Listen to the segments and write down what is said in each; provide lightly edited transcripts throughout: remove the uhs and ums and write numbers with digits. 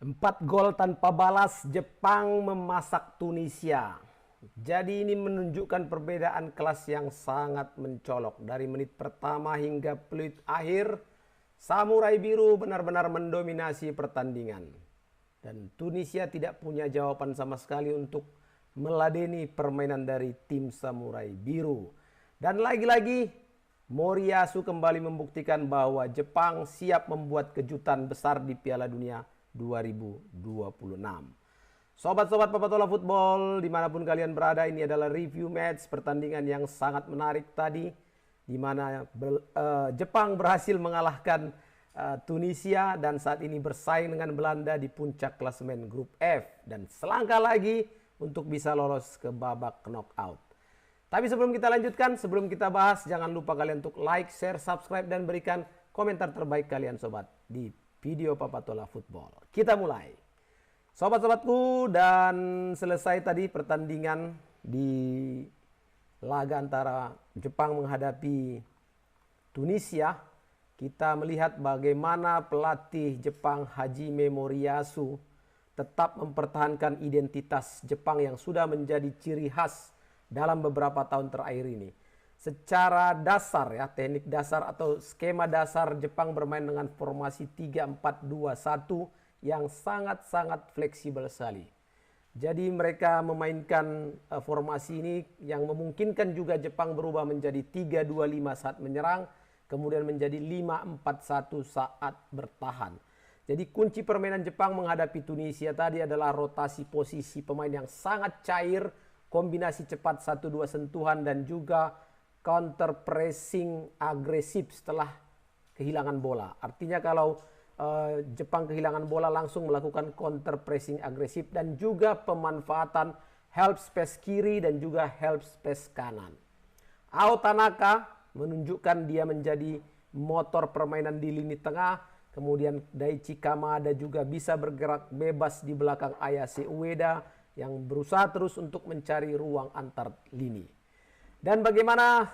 4 gol tanpa balas, Jepang memasak Tunisia. Jadi ini menunjukkan perbedaan kelas yang sangat mencolok. Dari menit pertama hingga peluit akhir, Samurai Biru benar-benar mendominasi pertandingan. Dan Tunisia tidak punya jawaban sama sekali untuk meladeni permainan dari tim Samurai Biru. Dan lagi-lagi Moriyasu kembali membuktikan bahwa Jepang siap membuat kejutan besar di Piala Dunia 2026. Sobat-sobat Papatola Football, dimanapun kalian berada, ini adalah review match pertandingan yang sangat menarik tadi, di mana Jepang berhasil mengalahkan Tunisia dan saat ini bersaing dengan Belanda di puncak klasemen grup F dan selangkah lagi untuk bisa lolos ke babak knockout. Tapi sebelum kita lanjutkan, sebelum kita bahas, jangan lupa kalian untuk like, share, subscribe, dan berikan komentar terbaik kalian sobat di video Papatola Football. Kita mulai. Sobat-sobatku, dan selesai tadi pertandingan di laga antara Jepang menghadapi Tunisia. Kita melihat bagaimana pelatih Jepang Hajime Moriyasu tetap mempertahankan identitas Jepang yang sudah menjadi ciri khas dalam beberapa tahun terakhir ini. Secara dasar ya, teknik dasar atau skema dasar Jepang bermain dengan formasi 3-4-2-1 yang sangat-sangat fleksibel sekali. Jadi mereka memainkan formasi ini yang memungkinkan juga Jepang berubah menjadi 3-2-5 saat menyerang, kemudian menjadi 5-4-1 saat bertahan. Jadi kunci permainan Jepang menghadapi Tunisia tadi adalah rotasi posisi pemain yang sangat cair, kombinasi cepat 1-2 sentuhan, dan juga counter pressing agresif setelah kehilangan bola. Artinya kalau Jepang kehilangan bola langsung melakukan counter pressing agresif dan juga pemanfaatan help space kiri dan juga help space kanan. Ao Tanaka menunjukkan dia menjadi motor permainan di lini tengah. Kemudian Daichi Kamada juga bisa bergerak bebas di belakang Ayase Ueda yang berusaha terus untuk mencari ruang antar lini. Dan bagaimana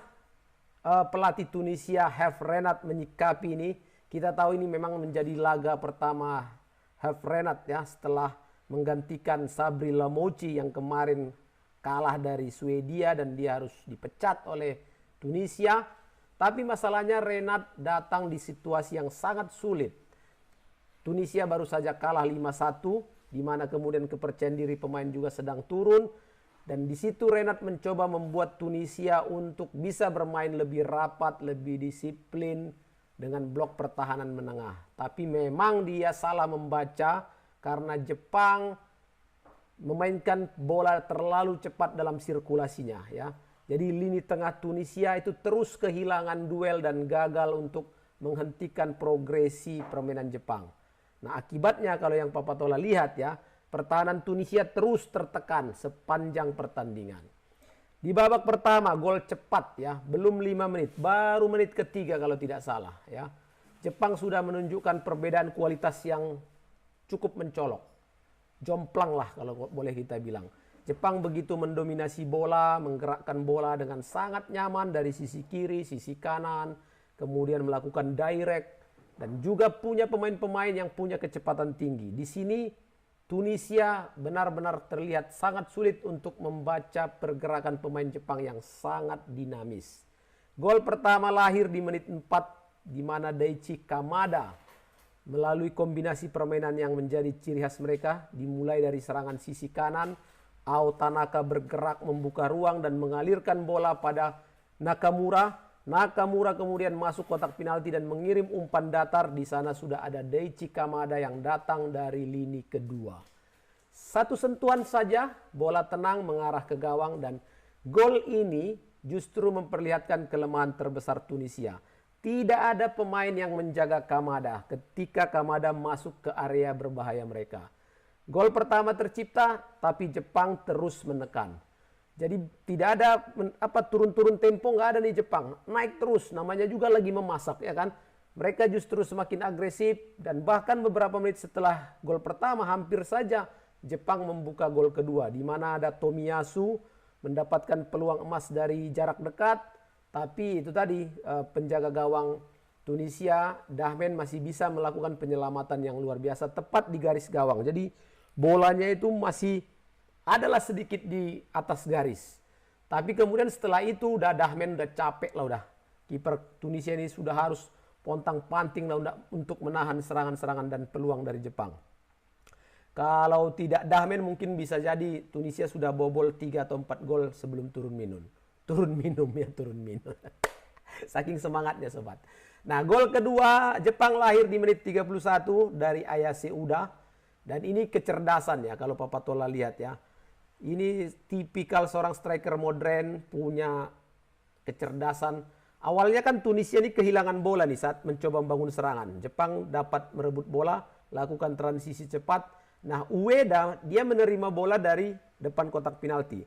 pelatih Tunisia Herve Renard menyikapi ini? Kita tahu ini memang menjadi laga pertama Herve Renard ya, setelah menggantikan Sabri Lamouchi yang kemarin kalah dari Swedia dan dia harus dipecat oleh Tunisia. Tapi masalahnya Renard datang di situasi yang sangat sulit. Tunisia baru saja kalah 5-1, di mana kemudian kepercayaan diri pemain juga sedang turun. Dan di situ Renard mencoba membuat Tunisia untuk bisa bermain lebih rapat, lebih disiplin dengan blok pertahanan menengah. Tapi memang dia salah membaca karena Jepang memainkan bola terlalu cepat dalam sirkulasinya ya. Jadi lini tengah Tunisia itu terus kehilangan duel dan gagal untuk menghentikan progresi permainan Jepang. Nah akibatnya kalau yang Papatola lihat ya, pertahanan Tunisia terus tertekan sepanjang pertandingan. Di babak pertama gol cepat ya, belum 5 menit, baru menit ketiga kalau tidak salah ya. Jepang sudah menunjukkan perbedaan kualitas yang cukup mencolok. Jomplang lah kalau boleh kita bilang. Jepang begitu mendominasi bola, menggerakkan bola dengan sangat nyaman dari sisi kiri, sisi kanan, kemudian melakukan direct dan juga punya pemain-pemain yang punya kecepatan tinggi. Di sini Tunisia benar-benar terlihat sangat sulit untuk membaca pergerakan pemain Jepang yang sangat dinamis. Gol pertama lahir di menit 4 di mana Daichi Kamada melalui kombinasi permainan yang menjadi ciri khas mereka, dimulai dari serangan sisi kanan. Ao Tanaka bergerak membuka ruang dan mengalirkan bola pada Nakamura. Nakamura kemudian masuk kotak penalti dan mengirim umpan datar. Di sana sudah ada Daichi Kamada yang datang dari lini kedua. Satu sentuhan saja, bola tenang mengarah ke gawang dan gol ini justru memperlihatkan kelemahan terbesar Tunisia. Tidak ada pemain yang menjaga Kamada ketika Kamada masuk ke area berbahaya mereka. Gol pertama tercipta, tapi Jepang terus menekan. Jadi tidak ada turun-turun tempo, nggak ada nih Jepang. Naik terus, namanya juga lagi memasak ya kan. Mereka justru semakin agresif dan bahkan beberapa menit setelah gol pertama hampir saja Jepang membuka gol kedua. Di mana ada Tomiyasu mendapatkan peluang emas dari jarak dekat. Tapi itu tadi penjaga gawang Tunisia, Dahmen masih bisa melakukan penyelamatan yang luar biasa tepat di garis gawang. Jadi bolanya itu masih adalah sedikit di atas garis. Tapi kemudian setelah itu udah Dahmen udah capek lah udah. Kiper Tunisia ini sudah harus pontang-panting lah untuk menahan serangan-serangan dan peluang dari Jepang. Kalau tidak Dahmen mungkin bisa jadi Tunisia sudah bobol 3 atau 4 gol sebelum turun minum. Turun minum. Saking semangatnya sobat. Nah, gol kedua Jepang lahir di menit 31 dari Ayase Uda. Dan ini kecerdasan ya kalau Papa Tola lihat ya. Ini tipikal seorang striker modern, punya kecerdasan. Awalnya kan Tunisia ini kehilangan bola nih saat mencoba membangun serangan. Jepang dapat merebut bola, lakukan transisi cepat. Nah, Ueda dia menerima bola dari depan kotak penalti.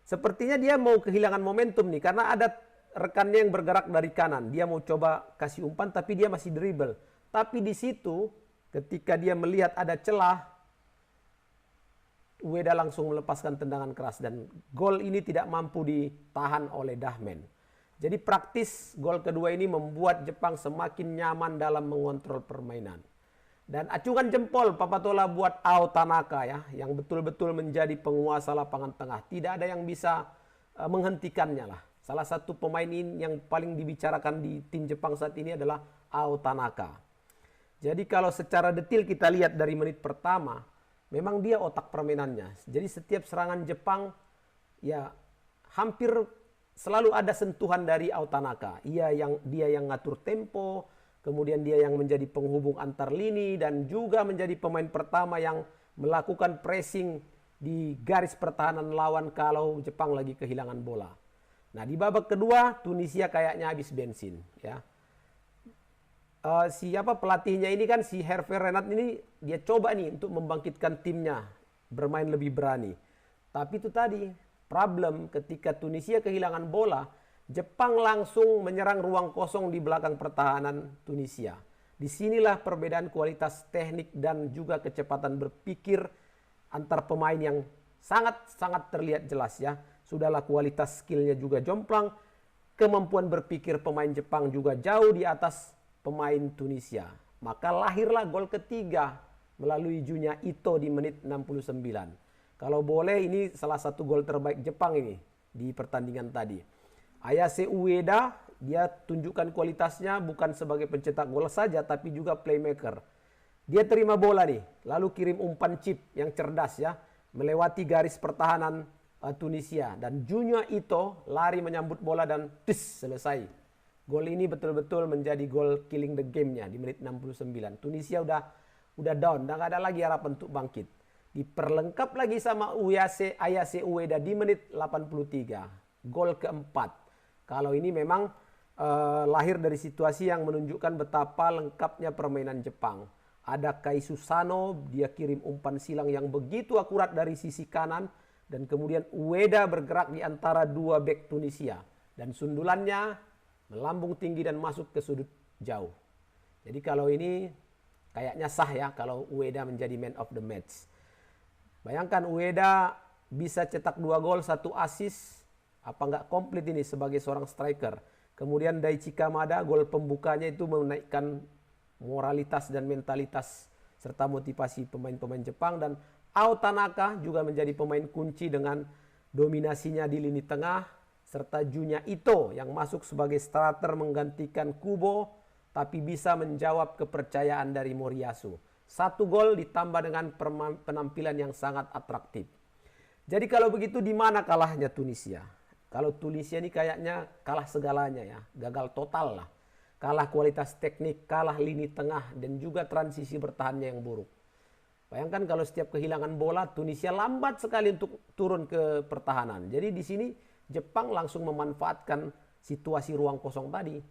Sepertinya dia mau kehilangan momentum nih karena ada rekannya yang bergerak dari kanan. Dia mau coba kasih umpan tapi dia masih dribble. Tapi di situ ketika dia melihat ada celah, Ueda langsung melepaskan tendangan keras dan gol ini tidak mampu ditahan oleh Dahmen. Jadi praktis gol kedua ini membuat Jepang semakin nyaman dalam mengontrol permainan. Dan acungan jempol Papa Tola buat Ao Tanaka ya, yang betul-betul menjadi penguasa lapangan tengah. Tidak ada yang bisa menghentikannya lah. Salah satu pemain ini yang paling dibicarakan di tim Jepang saat ini adalah Ao Tanaka. Jadi kalau secara detail kita lihat dari menit pertama, memang dia otak permainannya. Jadi setiap serangan Jepang ya hampir selalu ada sentuhan dari Ao Tanaka. Dia yang ngatur tempo, kemudian dia yang menjadi penghubung antar lini dan juga menjadi pemain pertama yang melakukan pressing di garis pertahanan lawan kalau Jepang lagi kehilangan bola. Nah, di babak kedua Tunisia kayaknya habis bensin ya. Siapa pelatihnya ini kan si Hervé Renard ini dia coba nih untuk membangkitkan timnya bermain lebih berani. Tapi itu tadi problem ketika Tunisia kehilangan bola, Jepang langsung menyerang ruang kosong di belakang pertahanan Tunisia. Disinilah perbedaan kualitas teknik dan juga kecepatan berpikir antar pemain yang sangat-sangat terlihat jelas ya. Sudahlah kualitas skillnya juga jomplang, kemampuan berpikir pemain Jepang juga jauh di atas pemain Tunisia. Maka lahirlah gol ketiga melalui Junya Ito di menit 69. Kalau boleh ini salah satu gol terbaik Jepang ini di pertandingan tadi. Ayase Ueda dia tunjukkan kualitasnya bukan sebagai pencetak gol saja tapi juga playmaker. Dia terima bola nih, lalu kirim umpan chip yang cerdas ya, melewati garis pertahanan Tunisia dan Junya Ito lari menyambut bola dan selesai. Gol ini betul-betul menjadi gol killing the game-nya di menit 69. Tunisia udah down, udah gak ada lagi harapan untuk bangkit. Diperlengkap lagi sama Ayase Ueda di menit 83. Gol keempat. Kalau ini memang lahir dari situasi yang menunjukkan betapa lengkapnya permainan Jepang. Ada Kai Susano, dia kirim umpan silang yang begitu akurat dari sisi kanan. Dan kemudian Ueda bergerak di antara dua bek Tunisia. Dan sundulannya melambung tinggi dan masuk ke sudut jauh. Jadi kalau ini kayaknya sah ya kalau Ueda menjadi man of the match. Bayangkan Ueda bisa cetak 2 gol, 1 assist. Apa nggak komplit ini sebagai seorang striker. Kemudian Daichi Kamada gol pembukanya itu menaikkan moralitas dan mentalitas serta motivasi pemain-pemain Jepang. Dan Ao Tanaka juga menjadi pemain kunci dengan dominasinya di lini tengah. Serta Junya Ito yang masuk sebagai starter menggantikan Kubo tapi bisa menjawab kepercayaan dari Moriyasu. 1 gol ditambah dengan penampilan yang sangat atraktif. Jadi kalau begitu di mana kalahnya Tunisia? Kalau Tunisia ini kayaknya kalah segalanya ya, gagal total lah. Kalah kualitas teknik, kalah lini tengah, dan juga transisi bertahannya yang buruk. Bayangkan kalau setiap kehilangan bola, Tunisia lambat sekali untuk turun ke pertahanan. Jadi di sini Jepang langsung memanfaatkan situasi ruang kosong tadi.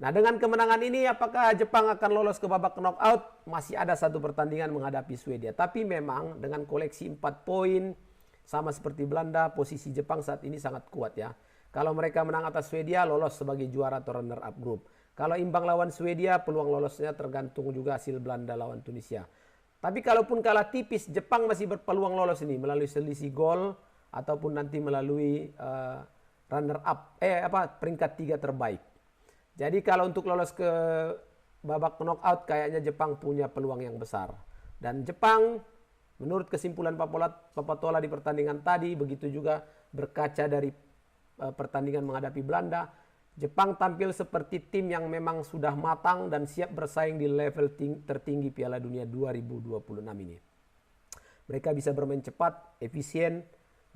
Nah, dengan kemenangan ini apakah Jepang akan lolos ke babak knockout? Masih ada 1 pertandingan menghadapi Swedia. Tapi memang dengan koleksi 4 poin, sama seperti Belanda, posisi Jepang saat ini sangat kuat ya. Kalau mereka menang atas Swedia, lolos sebagai juara atau runner up group. Kalau imbang lawan Swedia, peluang lolosnya tergantung juga hasil Belanda lawan Tunisia. Tapi kalaupun kalah tipis, Jepang masih berpeluang lolos ini melalui selisih gol ataupun nanti melalui runner up, peringkat 3 terbaik. Jadi kalau untuk lolos ke babak knockout kayaknya Jepang punya peluang yang besar. Dan Jepang menurut kesimpulan Papatola di pertandingan tadi, begitu juga berkaca dari pertandingan menghadapi Belanda, Jepang tampil seperti tim yang memang sudah matang dan siap bersaing di level tertinggi Piala Dunia 2026 ini. Mereka bisa bermain cepat, efisien,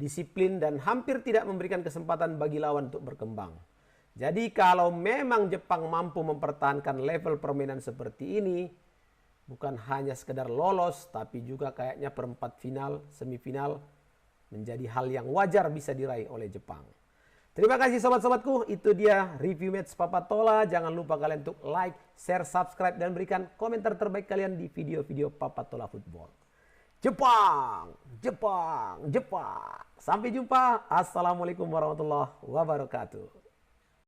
disiplin, dan hampir tidak memberikan kesempatan bagi lawan untuk berkembang. Jadi kalau memang Jepang mampu mempertahankan level permainan seperti ini, bukan hanya sekedar lolos, tapi juga kayaknya perempat final, semifinal menjadi hal yang wajar bisa diraih oleh Jepang. Terima kasih sobat-sobatku, itu dia review match Papatola. Jangan lupa kalian untuk like, share, subscribe, dan berikan komentar terbaik kalian di video-video Papatola Football. Jepang, Jepang, Jepang. Sampai jumpa. Assalamualaikum warahmatullahi wabarakatuh.